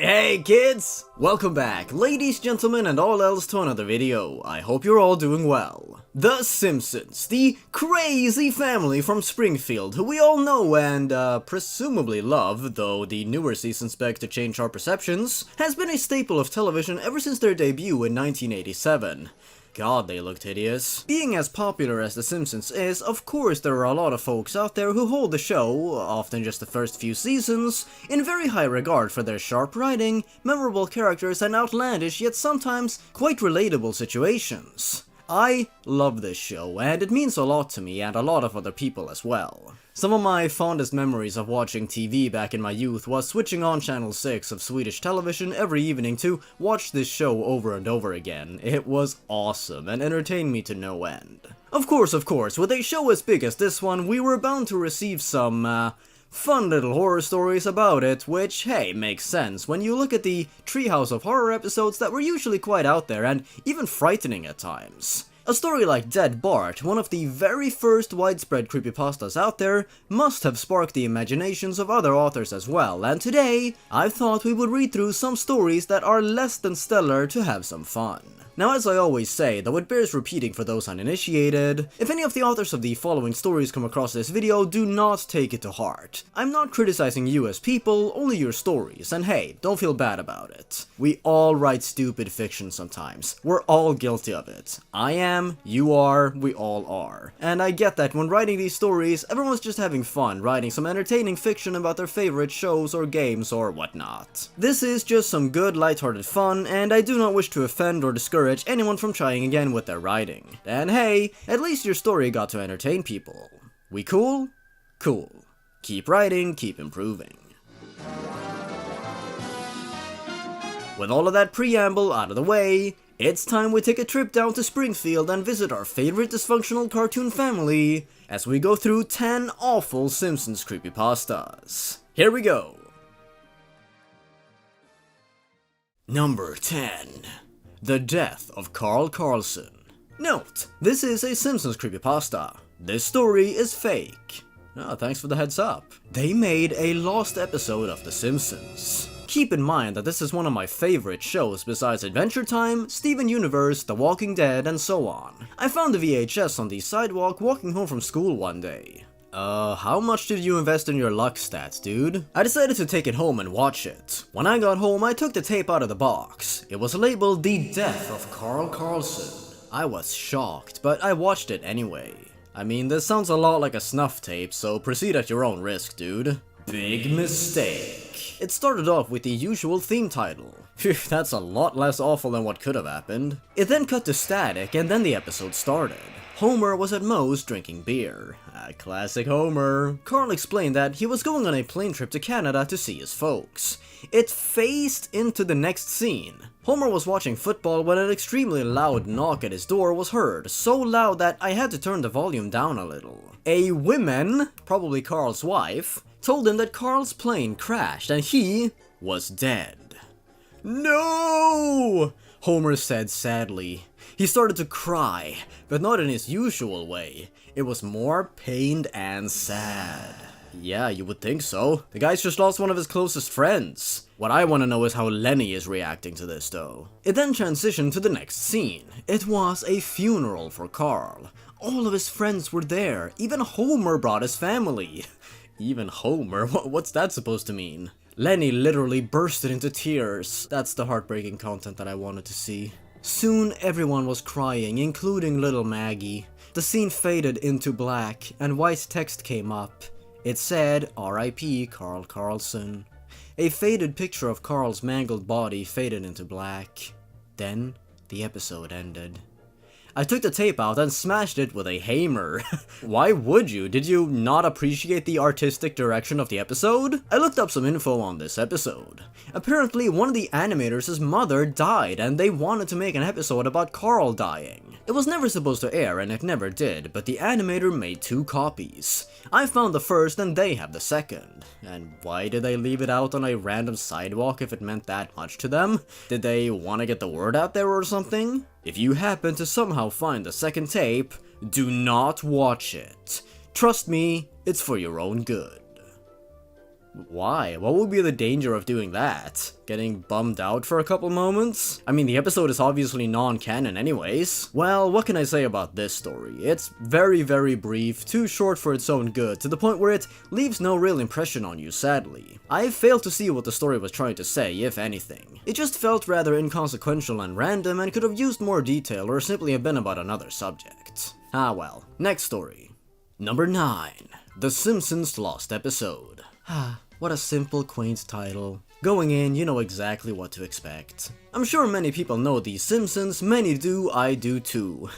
Hey kids! Welcome back, ladies, gentlemen, and all else to another video. I hope you're all doing well. The Simpsons, the crazy family from Springfield, who we all know and, presumably love, though the newer seasons beg to change our perceptions, has been a staple of television ever since their debut in 1987. God, they looked hideous. Being as popular as The Simpsons is, of course there are a lot of folks out there who hold the show, often just the first few seasons, in very high regard for their sharp writing, memorable characters, and outlandish yet sometimes quite relatable situations. I love this show, and it means a lot to me and a lot of other people as well. Some of my fondest memories of watching TV back in my youth was switching on channel 6 of Swedish television every evening to watch this show over and over again. It was awesome and entertained me to no end. Of course, with a show as big as this one, we were bound to receive some, fun little horror stories about it, which, hey, makes sense when you look at the Treehouse of Horror episodes that were usually quite out there and even frightening at times. A story like Dead Bart, one of the very first widespread creepypastas out there, must have sparked the imaginations of other authors as well, and today, I thought we would read through some stories that are less than stellar to have some fun. Now, as I always say, though it bears repeating for those uninitiated, if any of the authors of the following stories come across this video, do not take it to heart. I'm not criticizing you as people, only your stories, and hey, don't feel bad about it. We all write stupid fiction sometimes. We're all guilty of it. I am, you are, we all are. And I get that when writing these stories, everyone's just having fun writing some entertaining fiction about their favorite shows or games or whatnot. This is just some good lighthearted fun, and I do not wish to offend or discourage anyone from trying again with their writing. And hey, at least your story got to entertain people. We cool? Cool. Keep writing, keep improving. With all of that preamble out of the way, it's time we take a trip down to Springfield and visit our favorite dysfunctional cartoon family as we go through 10 awful Simpsons creepypastas. Here we go. Number 10. The Death of Carlson. Note, this is a Simpsons creepypasta. This story is fake. Oh, thanks for the heads up. They made a lost episode of The Simpsons. Keep in mind that this is one of my favorite shows besides Adventure Time, Steven Universe, The Walking Dead, and so on. I found the VHS on the sidewalk walking home from school one day. How much did you invest in your luck stats, dude? I decided to take it home and watch it. When I got home, I took the tape out of the box. It was labeled The Death of Carlson. I was shocked, but I watched it anyway. I mean, this sounds a lot like a snuff tape, so proceed at your own risk, dude. Big mistake. It started off with the usual theme title. Phew, that's a lot less awful than what could have happened. It then cut to static, and then the episode started. Homer was at Moe's drinking beer. Classic Homer. Carl explained that he was going on a plane trip to Canada to see his folks. It phased into the next scene. Homer was watching football when an extremely loud knock at his door was heard, so loud that I had to turn the volume down a little. A woman, probably Carl's wife, told him that Carl's plane crashed and he was dead. No! Homer said sadly. He started to cry, but not in his usual way. It was more pained and sad. Yeah, you would think so. The guy's just lost one of his closest friends. What I want to know is how Lenny is reacting to this, though. It then transitioned to the next scene. It was a funeral for Carl. All of his friends were there. Even Homer brought his family. Even Homer? What's that supposed to mean? Lenny literally bursted into tears. That's the heartbreaking content that I wanted to see. Soon everyone was crying, including little Maggie. The scene faded into black, and white text came up. It said, R.I.P. Carlson. A faded picture of Carl's mangled body faded into black. Then, the episode ended. I took the tape out and smashed it with a hammer. Why would you? Did you not appreciate the artistic direction of the episode? I looked up some info on this episode. Apparently, one of the animators' mother died and they wanted to make an episode about Carl dying. It was never supposed to air and it never did, but the animator made 2 copies. I found the first and they have the second. And why did they leave it out on a random sidewalk if it meant that much to them? Did they want to get the word out there or something? If you happen to somehow find the second tape, do not watch it. Trust me, it's for your own good. Why? What would be the danger of doing that? Getting bummed out for a couple moments? I mean, the episode is obviously non-canon anyways. Well, what can I say about this story? It's very, very brief, too short for its own good, to the point where it leaves no real impression on you, sadly. I failed to see what the story was trying to say, if anything. It just felt rather inconsequential and random and could have used more detail or simply have been about another subject. Ah well. Next story. Number 9. The Simpsons Lost Episode. What a simple, quaint title. Going in, you know exactly what to expect. I'm sure many people know The Simpsons, many do, I do too.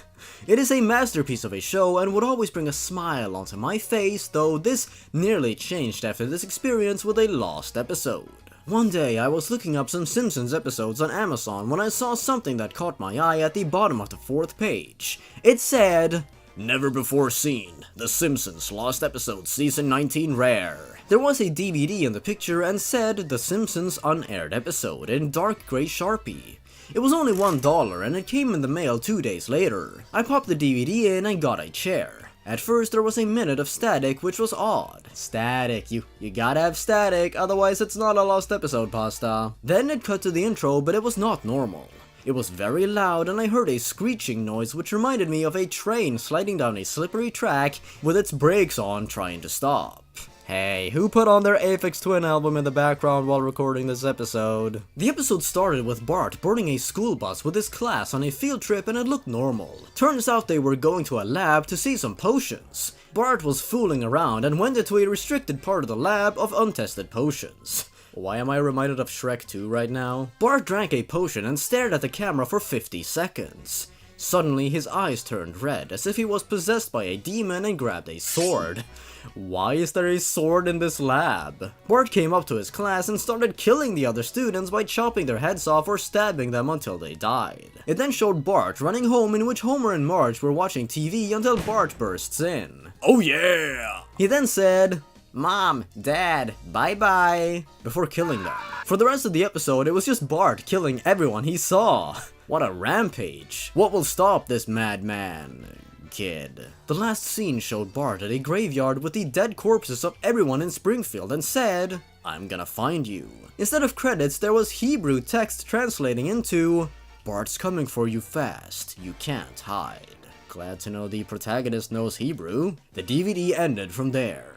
It is a masterpiece of a show and would always bring a smile onto my face, though this nearly changed after this experience with a lost episode. One day I was looking up some Simpsons episodes on Amazon when I saw something that caught my eye at the bottom of the 4th page. It said, "Never before seen, The Simpsons Lost Episode Season 19 Rare." There was a DVD in the picture and said The Simpsons Unaired Episode in dark gray Sharpie. It was only $1 and it came in the mail 2 days later. I popped the DVD in and got a chair. At first there was a minute of static, which was odd. Static, you gotta have static, otherwise it's not a lost episode, pasta. Then it cut to the intro, but it was not normal. It was very loud and I heard a screeching noise which reminded me of a train sliding down a slippery track with its brakes on trying to stop. Hey, who put on their Aphex Twin album in the background while recording this episode? The episode started with Bart boarding a school bus with his class on a field trip and it looked normal. Turns out they were going to a lab to see some potions. Bart was fooling around and went into a restricted part of the lab of untested potions. Why am I reminded of Shrek 2 right now? Bart drank a potion and stared at the camera for 50 seconds. Suddenly his eyes turned red as if he was possessed by a demon and grabbed a sword. Why is there a sword in this lab? Bart came up to his class and started killing the other students by chopping their heads off or stabbing them until they died. It then showed Bart running home, in which Homer and Marge were watching TV until Bart bursts in. "Oh yeah!" He then said, "Mom, Dad, bye-bye," before killing them. For the rest of the episode, it was just Bart killing everyone he saw. What a rampage. What will stop this madman? Kid. The last scene showed Bart at a graveyard with the dead corpses of everyone in Springfield and said, "I'm gonna find you." Instead of credits, there was Hebrew text translating into, "Bart's coming for you fast, you can't hide." Glad to know the protagonist knows Hebrew. The DVD ended from there.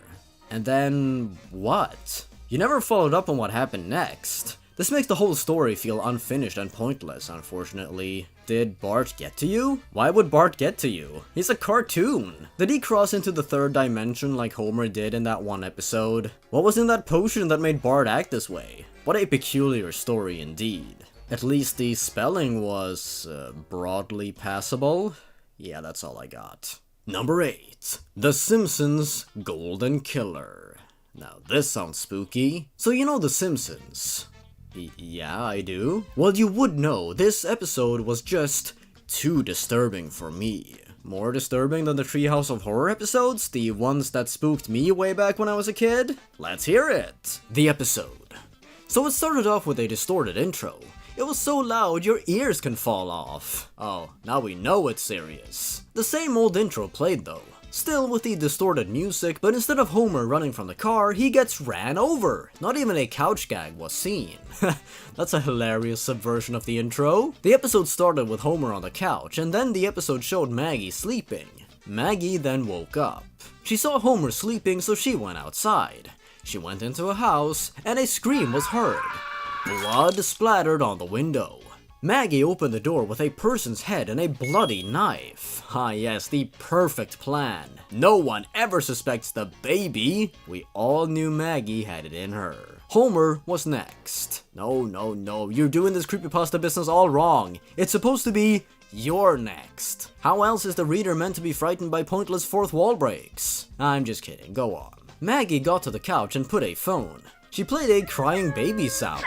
And then, what? You never followed up on what happened next. This makes the whole story feel unfinished and pointless, unfortunately. Did Bart get to you? Why would Bart get to you? He's a cartoon. Did he cross into the 3rd dimension like Homer did in that one episode? What was in that potion that made Bart act this way? What a peculiar story indeed. At least the spelling was broadly passable. Yeah, that's all I got. Number 8. The Simpsons Golden Killer. Now this sounds spooky. So you know The Simpsons? Yeah, I do. Well, you would know, this episode was just too disturbing for me. More disturbing than the Treehouse of Horror episodes, the ones that spooked me way back when I was a kid? Let's hear it! The episode. So it started off with a distorted intro. It was so loud your ears can fall off. Oh, now we know it's serious. The same old intro played though. Still with the distorted music, but instead of Homer running from the car, he gets ran over. Not even a couch gag was seen. That's a hilarious subversion of the intro. The episode started with Homer on the couch, and then the episode showed Maggie sleeping. Maggie then woke up. She saw Homer sleeping, so she went outside. She went into a house, and a scream was heard. Blood splattered on the window. Maggie opened the door with a person's head and a bloody knife. Ah yes, the perfect plan. No one ever suspects the baby. We all knew Maggie had it in her. Homer was next. No, you're doing this creepypasta business all wrong. It's supposed to be, you're next. How else is the reader meant to be frightened by pointless fourth wall breaks? I'm just kidding, go on. Maggie got to the couch and put a phone. She played a crying baby sound.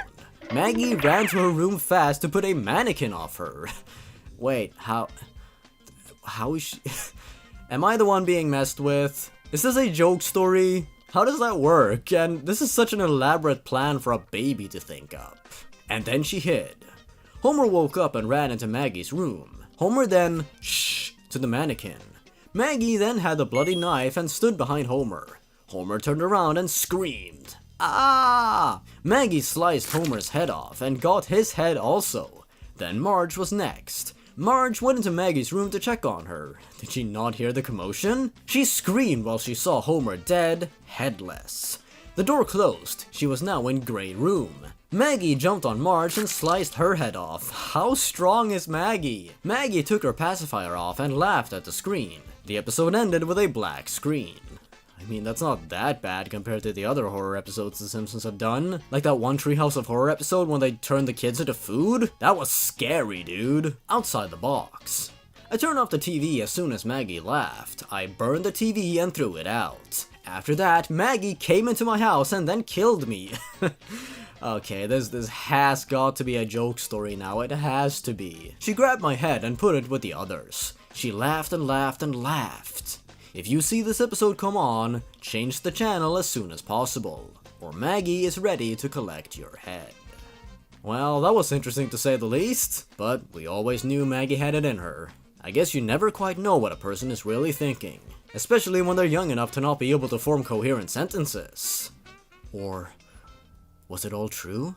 Maggie ran to her room fast to put a mannequin off her. Wait, how is she? Am I the one being messed with? Is this a joke story? How does that work? And this is such an elaborate plan for a baby to think up. And then she hid. Homer woke up and ran into Maggie's room. Homer then shh to the mannequin. Maggie then had the bloody knife and stood behind Homer. Homer turned around and screamed. Ah! Maggie sliced Homer's head off and got his head also. Then Marge was next. Marge went into Maggie's room to check on her. Did she not hear the commotion? She screamed while she saw Homer dead, headless. The door closed. She was now in Grey Room. Maggie jumped on Marge and sliced her head off. How strong is Maggie? Maggie took her pacifier off and laughed at the screen. The episode ended with a black screen. I mean, that's not that bad compared to the other horror episodes The Simpsons have done. Like that one Treehouse of Horror episode when they turned the kids into food? That was scary, dude. Outside the box. I turned off the TV as soon as Maggie laughed. I burned the TV and threw it out. After that, Maggie came into my house and then killed me. Okay, this has got to be a joke story now, it has to be. She grabbed my head and put it with the others. She laughed and laughed and laughed. If you see this episode come on, change the channel as soon as possible, or Maggie is ready to collect your head. Well, that was interesting to say the least, but we always knew Maggie had it in her. I guess you never quite know what a person is really thinking, especially when they're young enough to not be able to form coherent sentences. Or was it all true?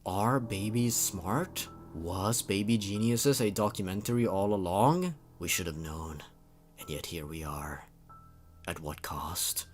Are babies smart? Was Baby Geniuses a documentary all along? We should have known. And yet here we are. At what cost?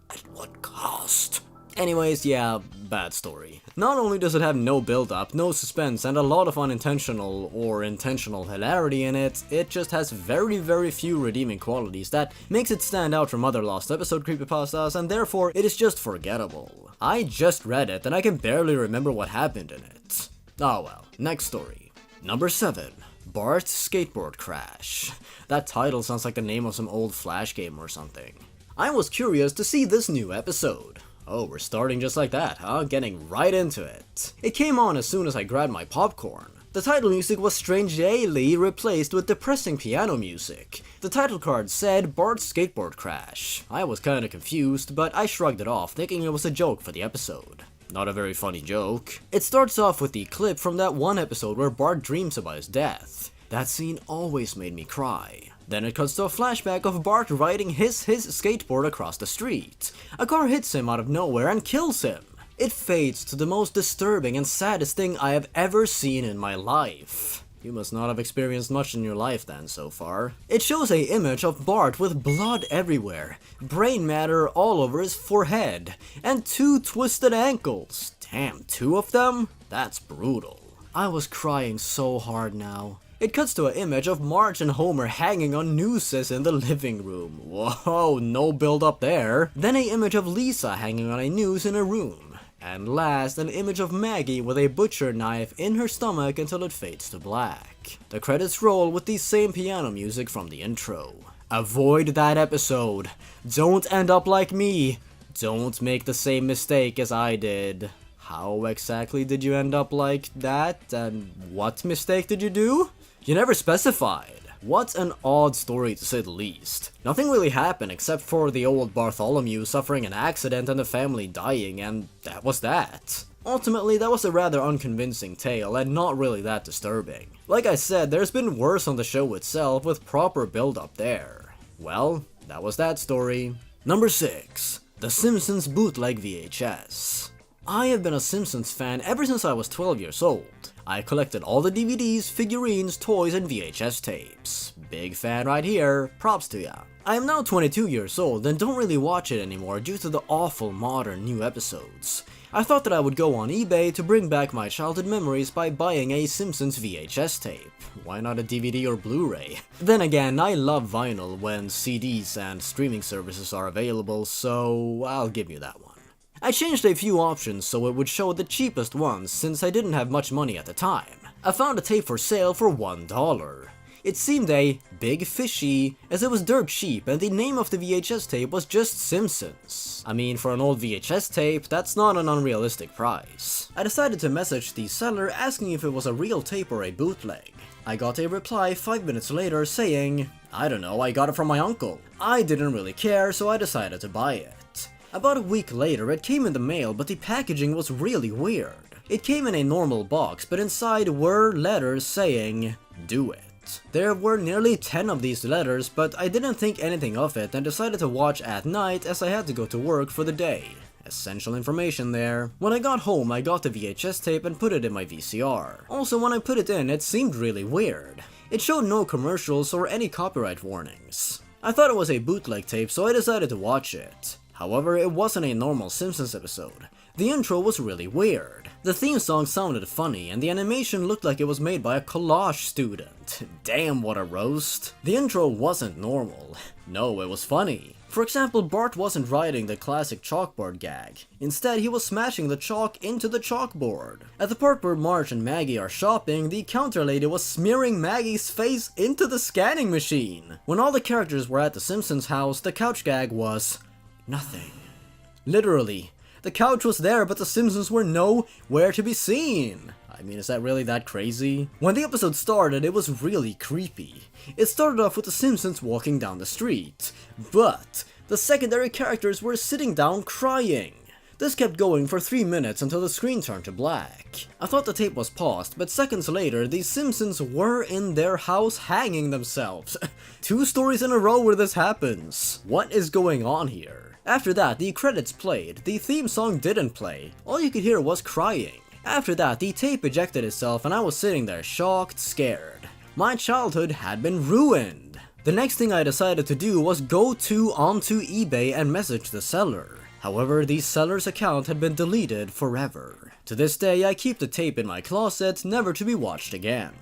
At what cost? Anyways, yeah, bad story. Not only does it have no build-up, no suspense, and a lot of unintentional or intentional hilarity in it, it just has very, very few redeeming qualities that makes it stand out from other Lost Episode creepypastas, and therefore it is just forgettable. I just read it and I can barely remember what happened in it. Oh well, next story. Number 7. Bart's Skateboard Crash. That title sounds like the name of some old Flash game or something. I was curious to see this new episode. Oh, we're starting just like that, huh? Getting right into it. It came on as soon as I grabbed my popcorn. The title music was strangely replaced with depressing piano music. The title card said Bart's Skateboard Crash. I was kinda confused, but I shrugged it off, thinking it was a joke for the episode. Not a very funny joke. It starts off with the clip from that one episode where Bart dreams about his death. That scene always made me cry. Then it cuts to a flashback of Bart riding his skateboard across the street. A car hits him out of nowhere and kills him. It fades to the most disturbing and saddest thing I have ever seen in my life. You must not have experienced much in your life then so far. It shows a image of Bart with blood everywhere, brain matter all over his forehead, and 2 twisted ankles. Damn, 2 of them? That's brutal. I was crying so hard now. It cuts to an image of Marge and Homer hanging on nooses in the living room. Whoa, no build up there. Then an image of Lisa hanging on a noose in her room. And last, an image of Maggie with a butcher knife in her stomach until it fades to black. The credits roll with the same piano music from the intro. Avoid that episode. Don't end up like me. Don't make the same mistake as I did. How exactly did you end up like that? And what mistake did you do? You never specified. What an odd story to say the least. Nothing really happened except for the old Bartholomew suffering an accident and the family dying, and that was that. Ultimately, that was a rather unconvincing tale and not really that disturbing. Like I said, there's been worse on the show itself with proper build-up there. Well, that was that story. Number 6. The Simpsons Bootleg VHS. I have been a Simpsons fan ever since I was 12 years old. I collected all the DVDs, figurines, toys, and VHS tapes. Big fan right here, props to ya. I am now 22 years old and don't really watch it anymore due to the awful modern new episodes. I thought that I would go on eBay to bring back my childhood memories by buying a Simpsons VHS tape. Why not a DVD or Blu-ray? Then again, I love vinyl when CDs and streaming services are available, so I'll give you that one. I changed a few options so it would show the cheapest ones since I didn't have much money at the time. I found a tape for sale for $1. It seemed a big fishy as it was dirt cheap and the name of the VHS tape was just Simpsons. I mean, for an old VHS tape, that's not an unrealistic price. I decided to message the seller asking if it was a real tape or a bootleg. I got a reply 5 minutes later saying, I don't know, I got it from my uncle. I didn't really care, so I decided to buy it. About a week later, it came in the mail, but the packaging was really weird. It came in a normal box, but inside were letters saying, do it. There were nearly 10 of these letters, but I didn't think anything of it and decided to watch at night as I had to go to work for the day. Essential information there. When I got home, I got the VHS tape and put it in my VCR. Also, when I put it in, it seemed really weird. It showed no commercials or any copyright warnings. I thought it was a bootleg tape, so I decided to watch it. However, it wasn't a normal Simpsons episode. The intro was really weird. The theme song sounded funny, and the animation looked like it was made by a collage student. Damn, what a roast. The intro wasn't normal. No, it was funny. For example, Bart wasn't writing the classic chalkboard gag. Instead, he was smashing the chalk into the chalkboard. At the part where Marge and Maggie are shopping, the counter lady was smearing Maggie's face into the scanning machine. When all the characters were at the Simpsons house, the couch gag was nothing. Literally. The couch was there, but the Simpsons were nowhere to be seen. I mean, is that really that crazy? When the episode started, it was really creepy. It started off with the Simpsons walking down the street, but the secondary characters were sitting down crying. This kept going for 3 minutes until the screen turned to black. I thought the tape was paused, but seconds later, the Simpsons were in their house hanging themselves. 2 stories in a row where this happens. What is going on here? After that, the credits played. The theme song didn't play. All you could hear was crying. After that, the tape ejected itself and I was sitting there shocked, scared. My childhood had been ruined. The next thing I decided to do was go onto eBay and message the seller. However, the seller's account had been deleted forever. To this day, I keep the tape in my closet, never to be watched again.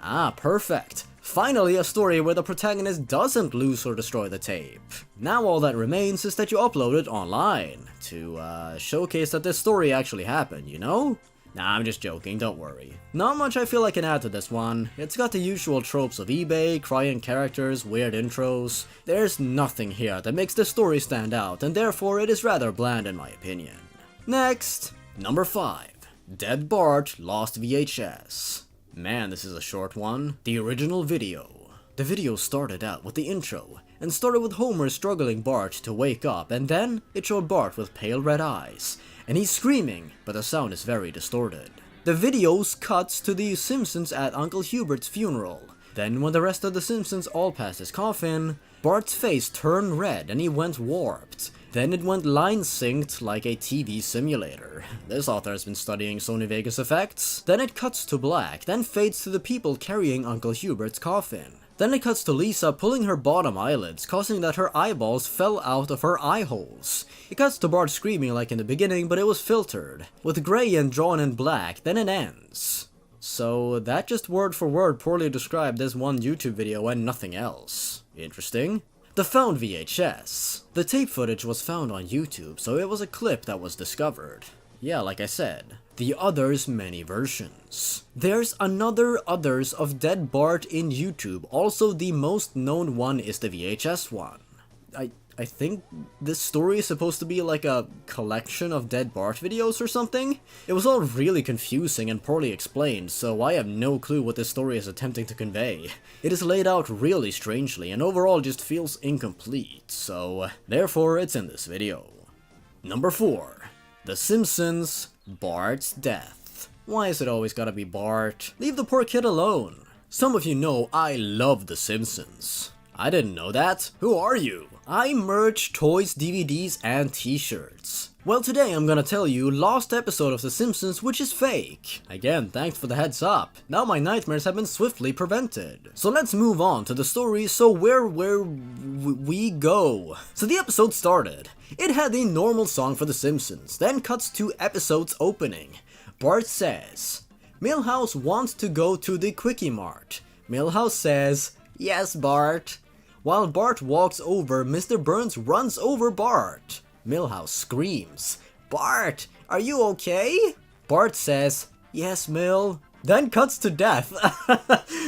Ah, perfect. Finally, a story where the protagonist doesn't lose or destroy the tape. Now all that remains is that you upload it online to showcase that this story actually happened, you know? Nah, I'm just joking, don't worry. Not much I feel I can add to this one. It's got the usual tropes of eBay, crying characters, weird intros. There's nothing here that makes the story stand out, and therefore it is rather bland in my opinion. Next, number 5. Dead Bart Lost VHS. Man, this is a short one. The original video. The video started out with the intro, and started with Homer struggling Bart to wake up, and then it showed Bart with pale red eyes, and he's screaming, but the sound is very distorted. The video cuts to the Simpsons at Uncle Hubert's funeral. Then when the rest of the Simpsons all passed his coffin, Bart's face turned red and he went warped. Then it went line synced like a TV simulator. This author has been studying Sony Vegas effects. Then it cuts to black, then fades to the people carrying Uncle Hubert's coffin. Then it cuts to Lisa pulling her bottom eyelids, causing that her eyeballs fell out of her eye holes. It cuts to Bart screaming like in the beginning, but it was filtered, with gray and drawn in black, then it ends. So that just word for word poorly described this one YouTube video and nothing else. Interesting. The found VHS. The tape footage was found on YouTube, so it was a clip that was discovered. Yeah, like I said, the Others many versions. There's another Others of Dead Bart in YouTube, also the most known one is the VHS one. I think this story is supposed to be like a collection of Dead Bart videos or something? It was all really confusing and poorly explained, so I have no clue what this story is attempting to convey. It is laid out really strangely and overall just feels incomplete, so therefore it's in this video. Number 4. The Simpsons, Bart's Death. Why is it always gotta be Bart? Leave the poor kid alone. Some of you know I love The Simpsons. I didn't know that. Who are you? I merch toys, DVDs, and t-shirts. Well, today I'm gonna tell you lost episode of The Simpsons which is fake. Again, thanks for the heads up. Now my nightmares have been swiftly prevented. So let's move on to the story, so where we go. So the episode started. It had the normal song for The Simpsons, then cuts to episode's opening. Bart says, Milhouse wants to go to the Quickie Mart. Milhouse says, yes, Bart. While Bart walks over, Mr. Burns runs over Bart. Milhouse screams, Bart, are you okay? Bart says, yes, Mil. Then cuts to death.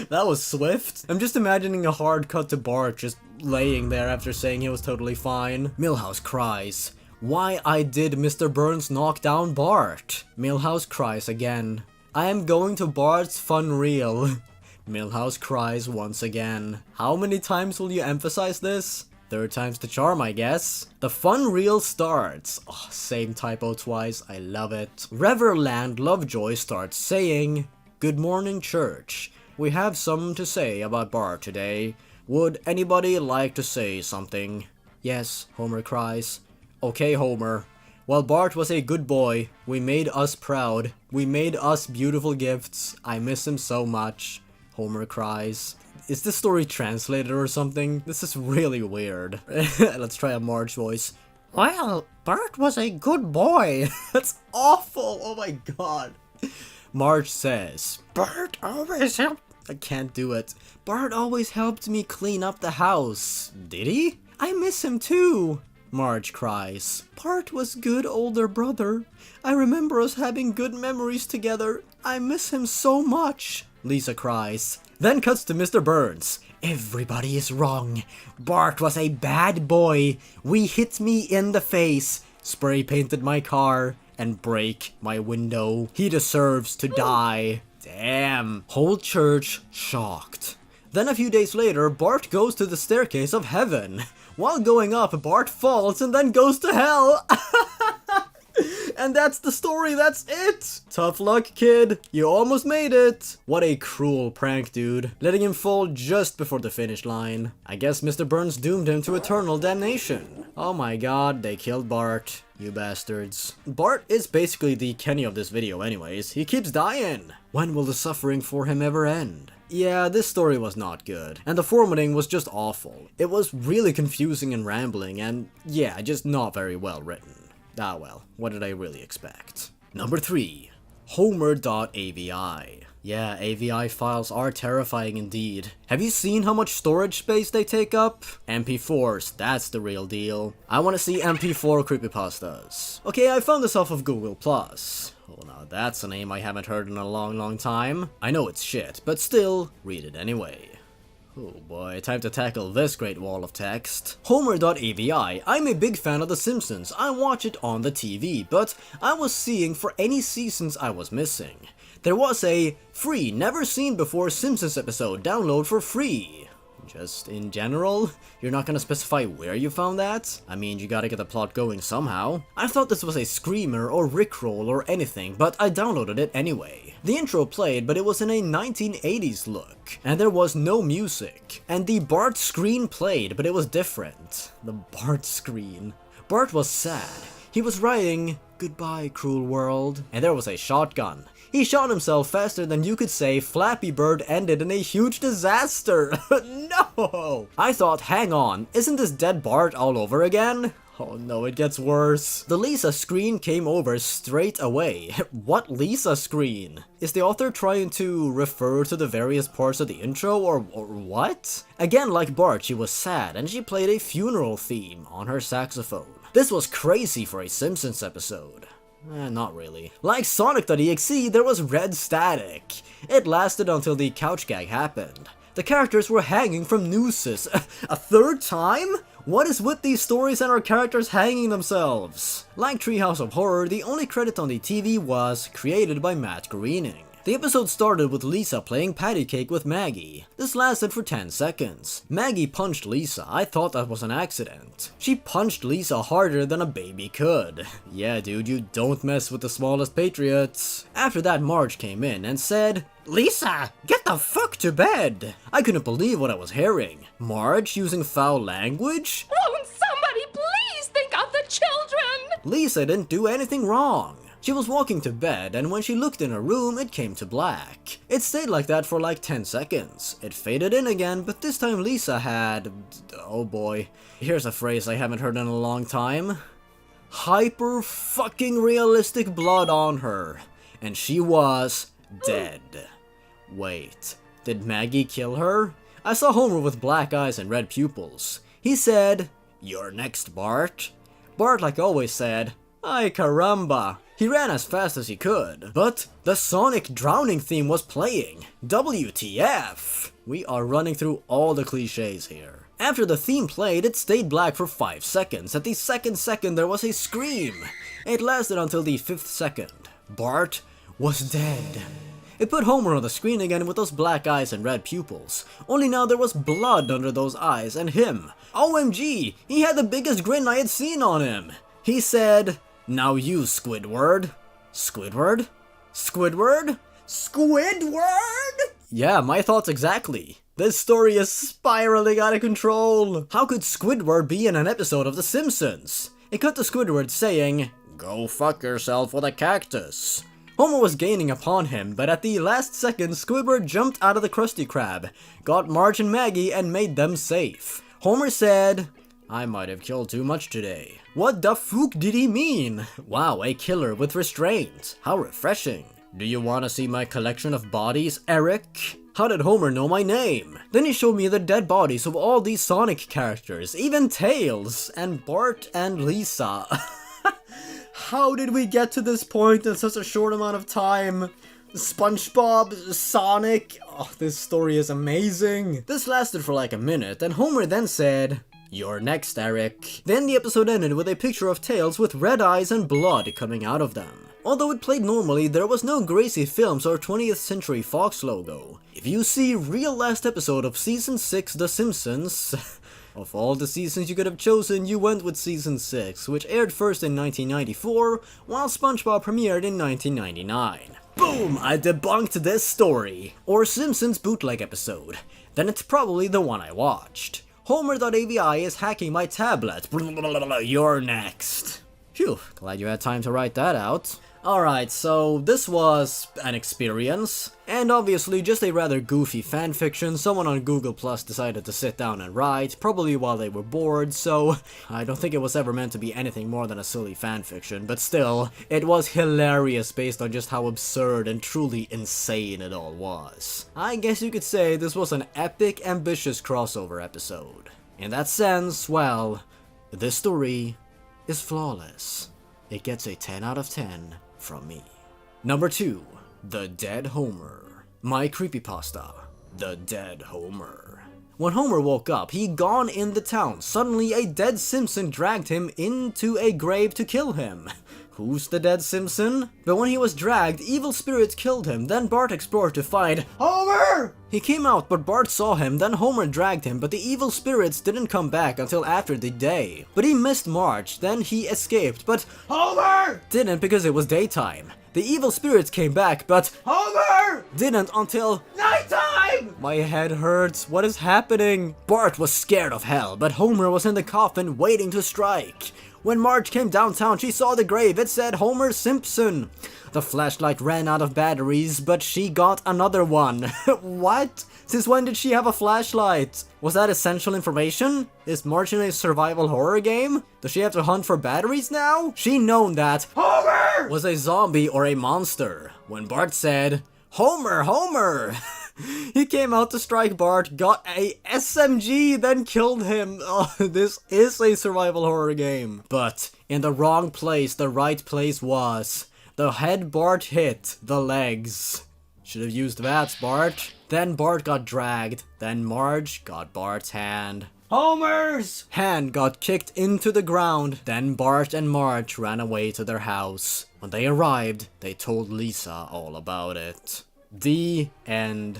That was swift. I'm just imagining a hard cut to Bart just laying there after saying he was totally fine. Milhouse cries, why did Mr. Burns knock down Bart? Milhouse cries again, I am going to Bart's fun reel. Milhouse cries once again. How many times will you emphasize this? 3rd time's the charm, I guess. The fun reel starts. Oh, same typo twice, I love it. Reverland Lovejoy starts saying, good morning, church. We have something to say about Bart today. Would anybody like to say something? Yes, Homer cries. Okay, Homer. While Bart was a good boy, we made us proud. We made us beautiful gifts. I miss him so much. Homer cries. Is this story translated or something? This is really weird. Let's try a Marge voice. Well, Bart was a good boy. That's awful. Oh my god. Marge says, Bart always helped. I can't do it. Bart always helped me clean up the house. Did he? I miss him too. Marge cries. Bart was good older brother. I remember us having good memories together. I miss him so much. Lisa cries. Then cuts to Mr. Burns. Everybody is wrong. Bart was a bad boy. We hit me in the face, spray painted my car, and break my window. He deserves to die. Damn. Whole church shocked. Then a few days later, Bart goes to the staircase of heaven. While going up, Bart falls and then goes to hell. And that's the story, that's it! Tough luck, kid. You almost made it. What a cruel prank, dude. Letting him fall just before the finish line. I guess Mr. Burns doomed him to eternal damnation. Oh my god, they killed Bart. You bastards. Bart is basically the Kenny of this video anyways. He keeps dying. When will the suffering for him ever end? Yeah, this story was not good, and the formatting was just awful. It was really confusing and rambling, and yeah, just not very well written. Ah well, what did I really expect? Number 3. Homer.avi. Yeah, AVI files are terrifying indeed. Have you seen how much storage space they take up? MP4s, that's the real deal. I want to see MP4 creepypastas. Okay, I found this off of Google+. Oh, now that's a name I haven't heard in a long time. I know it's shit, but still, read it anyway. Oh boy, time to tackle this great wall of text. Homer.avi, I'm a big fan of The Simpsons. I watch it on the TV, but I was seeing for any seasons I was missing. There was a free, never seen before Simpsons episode download for free. Just in general? You're not gonna specify where you found that? I mean, you gotta get the plot going somehow. I thought this was a screamer or rickroll or anything, but I downloaded it anyway. The intro played, but it was in a 1980s look, and there was no music. And the Bart screen played, but it was different. The Bart screen. Bart was sad. He was writing, "Goodbye, cruel world," and there was a shotgun. He shot himself faster than you could say Flappy Bird ended in a huge disaster. No! I thought, hang on, isn't this dead Bart all over again? Oh no, it gets worse. The Lisa screen came over straight away. What Lisa screen? Is the author trying to refer to the various parts of the intro or what? Again, like Bart, she was sad and she played a funeral theme on her saxophone. This was crazy for a Simpsons episode. Not really. Like Sonic.exe, there was red static. It lasted until the couch gag happened. The characters were hanging from nooses. A third time? What is with these stories and our characters hanging themselves? Like Treehouse of Horror, the only credit on the TV was created by Matt Groening. The episode started with Lisa playing patty cake with Maggie. This lasted for 10 seconds. Maggie punched Lisa. I thought that was an accident. She punched Lisa harder than a baby could. Yeah, dude, you don't mess with the smallest patriots. After that, Marge came in and said, "Lisa, get the fuck to bed." I couldn't believe what I was hearing. Marge using foul language? Won't somebody please think of the children? Lisa didn't do anything wrong. She was walking to bed, and when she looked in her room, it came to black. It stayed like that for like 10 seconds. It faded in again, but this time Lisa had... oh boy. Here's a phrase I haven't heard in a long time. Hyper fucking realistic blood on her. And she was dead. Wait, did Maggie kill her? I saw Homer with black eyes and red pupils. He said, "You're next, Bart." Bart, like always, said, "Ay caramba." He ran as fast as he could, but the Sonic drowning theme was playing. WTF! We are running through all the cliches here. After the theme played, it stayed black for 5 seconds. At the second there was a scream. It lasted until the 5th second. Bart was dead. It put Homer on the screen again with those black eyes and red pupils. Only now there was blood under those eyes and him. OMG! He had the biggest grin I had seen on him. He said... "Now you, Squidward." Squidward? Squidward? Squidward? Yeah, my thoughts exactly. This story is spiraling out of control. How could Squidward be in an episode of The Simpsons? It cut to Squidward saying, Go fuck yourself with a cactus. Homer was gaining upon him, but at the last second, Squidward jumped out of the Krusty Krab, got Marge and Maggie, and made them safe. Homer said, I might have killed too much today. What the fuck did he mean? Wow, a killer with restraint. How refreshing. Do you want to see my collection of bodies, Eric? How did Homer know my name? Then he showed me the dead bodies of all these Sonic characters, even Tails, and Bart and Lisa. How did we get to this point in such a short amount of time? SpongeBob, Sonic, oh, this story is amazing. This lasted for like a minute, and Homer then said, You're next, Eric. Then the episode ended with a picture of Tails with red eyes and blood coming out of them. Although it played normally, there was no Gracie Films or 20th Century Fox logo. If you see real last episode of Season 6 The Simpsons, of all the seasons you could have chosen, you went with Season 6, which aired first in 1994, while SpongeBob premiered in 1999. Boom! I debunked this story! Or Simpsons bootleg episode. Then it's probably the one I watched. Homer.avi is hacking my tablet. You're next. Phew, glad you had time to write that out. Alright, so this was an experience, and obviously just a rather goofy fanfiction someone on Google Plus decided to sit down and write, probably while they were bored, so I don't think it was ever meant to be anything more than a silly fanfiction, but still, it was hilarious based on just how absurd and truly insane it all was. I guess you could say this was an epic, ambitious crossover episode. In that sense, well, this story is flawless. It gets a 10 out of 10 from me. Number 2. The Dead Homer. My creepypasta. The Dead Homer. When Homer woke up, he'd gone in the town. Suddenly, a dead Simpson dragged him into a grave to kill him. Who's the dead Simpson? But when he was dragged, evil spirits killed him. Then Bart explored to find Homer! He came out, but Bart saw him. Then Homer dragged him, but the evil spirits didn't come back until after the day. But he missed Marge. Then he escaped, but Homer didn't because it was daytime. The evil spirits came back, but Homer didn't until nighttime! My head hurts. What is happening? Bart was scared of hell, but Homer was in the coffin waiting to strike. When Marge came downtown, she saw the grave. It said Homer Simpson. The flashlight ran out of batteries, but she got another one. What? Since when did she have a flashlight? Was that essential information? Is Marge in a survival horror game? Does she have to hunt for batteries now? She known that Homer was a zombie or a monster. When Bart said, Homer, Homer! He came out to strike Bart, got a SMG, then killed him. Oh, this is a survival horror game. But in the wrong place, the right place was. The head Bart hit, the legs. Should have used that, Bart. Then Bart got dragged. Then Marge got Bart's hand. Homer's hand got kicked into the ground. Then Bart and Marge ran away to their house. When they arrived, they told Lisa all about it. The end.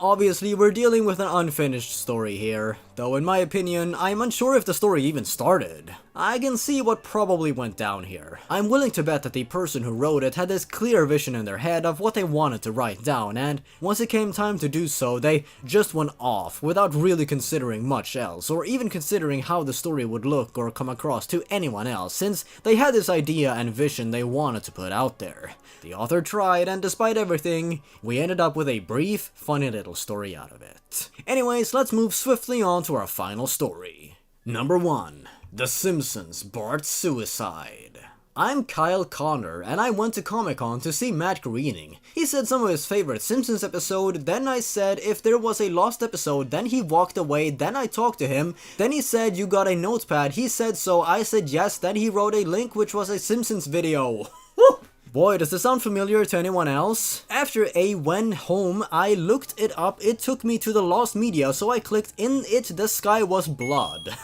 Obviously, we're dealing with an unfinished story here, though in my opinion, I'm unsure if the story even started. I can see what probably went down here. I'm willing to bet that the person who wrote it had this clear vision in their head of what they wanted to write down, and once it came time to do so, they just went off without really considering much else, or even considering how the story would look or come across to anyone else, since they had this idea and vision they wanted to put out there. The author tried, and despite everything, we ended up with a brief, funny little story out of it. Anyways, let's move swiftly on to our final story. Number 1. The Simpsons, Bart Suicide. I'm Kyle Connor, and I went to Comic-Con to see Matt Groening. He said some of his favorite Simpsons episode, then I said if there was a lost episode, then he walked away, then I talked to him, then he said you got a notepad, he said so, I said yes, then he wrote a link which was a Simpsons video. Woo! Boy, does this sound familiar to anyone else? After I went home, I looked it up, it took me to the lost media, so I clicked in it, the sky was blood.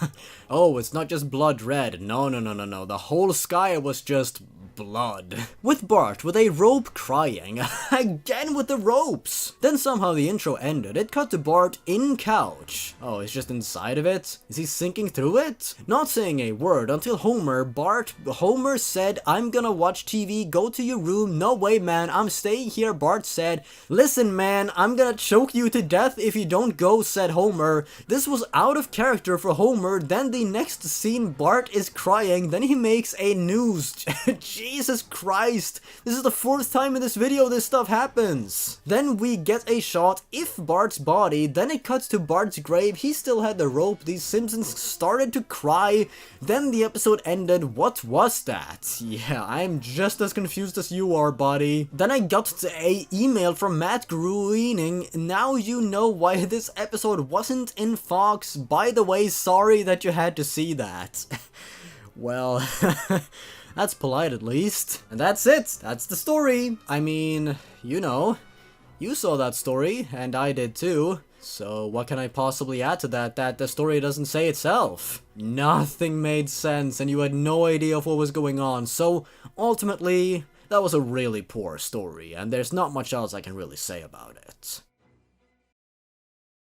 Oh, it's not just blood red, no, the whole sky was just blood. With Bart with a rope crying, again with the ropes. Then somehow the intro ended, it cut to Bart in couch. Oh, he's just inside of it? Is he sinking through it? Not saying a word until Homer said, I'm gonna watch TV, go to your room, no way man, I'm staying here. Bart said, listen man, I'm gonna choke you to death if you don't go, said Homer. This was out of character for Homer. Then the next scene, Bart is crying, then he makes a news. Jesus Christ, this is the 4th time in this video this stuff happens. Then we get a shot if Bart's body, then it cuts to Bart's grave, he still had the rope, these Simpsons started to cry, then the episode ended. What was that? Yeah, I'm just as confused as you are, buddy. Then I got a email from Matt Groening, now you know why this episode wasn't in Fox. By the way, sorry that you had to see that. Well, that's polite at least. And that's it. That's the story. I mean, you know, you saw that story, and I did too. So what can I possibly add to that the story doesn't say itself? Nothing made sense, and you had no idea of what was going on. So ultimately, that was a really poor story, and there's not much else I can really say about it.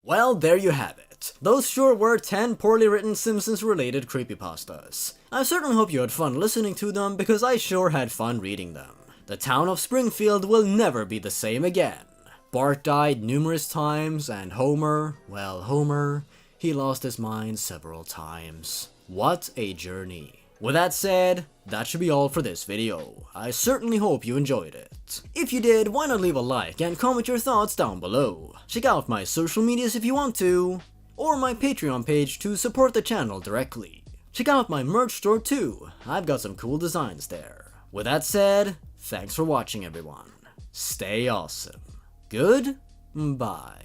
Well, there you have it. Those sure were 10 poorly written Simpsons-related creepypastas. I certainly hope you had fun listening to them, because I sure had fun reading them. The town of Springfield will never be the same again. Bart died numerous times, and Homer, well, Homer, he lost his mind several times. What a journey. With that said, that should be all for this video. I certainly hope you enjoyed it. If you did, why not leave a like and comment your thoughts down below. Check out my social medias if you want to, or my Patreon page to support the channel directly. Check out my merch store too, I've got some cool designs there. With that said, thanks for watching everyone. Stay awesome. Goodbye.